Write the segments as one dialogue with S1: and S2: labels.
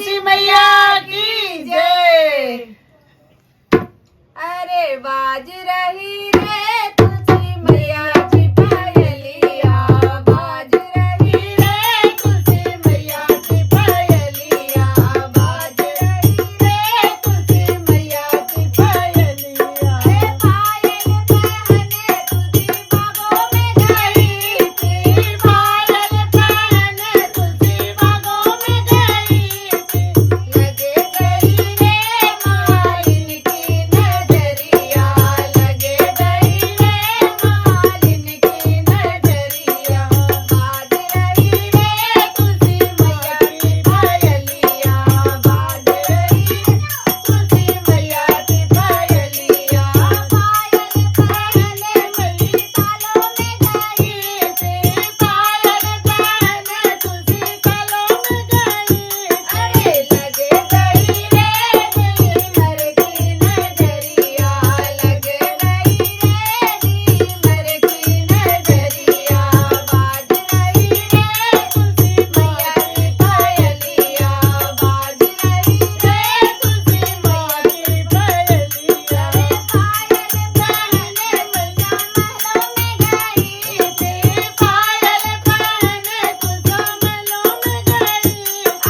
S1: तुलसी मैया की जय।
S2: अरे बाज रही रे तुलसी मैया की पायलिया, बाज रही रे तुलसी मैया की पायलिया, बाज रही रे तुलसी मैया की पायलिया। हे पायल पहने तुलसी बागों में गई थी, पायल पहने तुलसी बागों में गई थी, लगे गई रे मालिन की नजरिया, लगे गई रे मालिन की नजरिया, बाज रही रे तुलसी मैया की पायलिया, बाज रही रे तुलसी मैया की पायलिया। पायल पहने मई तालों में गई थी, पायल पहने तुलसी तालों में गई, अरे लगे गई रे नीमर की नजरिया, लगे गई रे नीमर की नजरिया, बाज रही रे तुलसी मैया की पायलिया, बाज रही रे तुलसी मैया की पायलिया। पायल पहने मैया महलों में गई थी, पायल पहने तुलसी महलों में गई,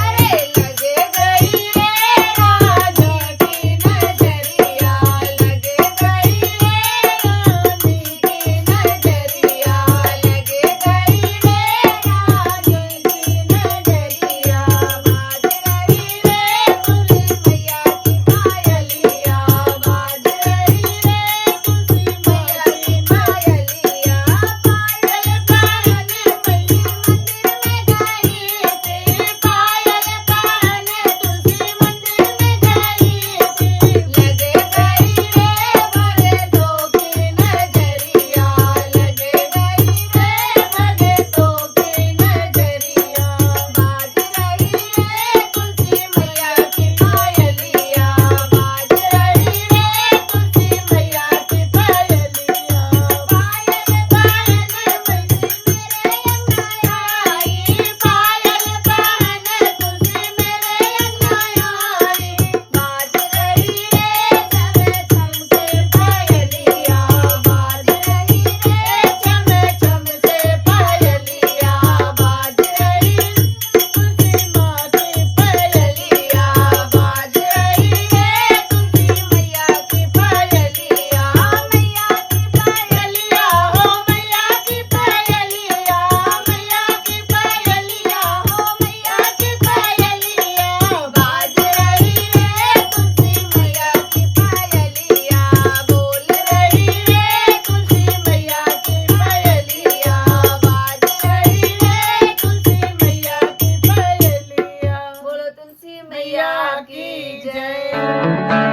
S2: अरे लगे गई रे राजा की नजरिया, लगे गई रे रानी की नजरिया, लगे गई रे रानी की नजरिया, बाज रही रे तुलसी मैया की पायलिया, बाज रही रे तुलसी मैया की पायलिया। पायल पहने मैया मंदिर में गई थी, पायल पहने तुलसी मंदिर में गई थी, लगे गई रे भगतों की नजरिया, लगे गई रे भगतों की नजरिया, बाज रही रे तुलसी मैया की पायलिया, बाज रही रे तुलसी मैया की पायलिया। पायल पहने तुलसी मेरे अंगना आई, पायल पहने तुलसी मेरे अंगना आई, बाज रही रे छम छम से पायलिया, बाज रही रे छम छम से पायलिया, बाज रही तुलसी माँ की पायलिया, बाज रही रे तुलसी मैया की पायलिया। मैया की पायलिया हो, मैया की पायलिया, मैया की पायलिया हो, मैया की पायलिया, बाज रही रे तुलसी मैया की पायलिया, बोल रही रे तुलसी मैया की पायलिया, बाज रही रे तुलसी मैया की पायलिया। बोलो तुलसी मैया की जय।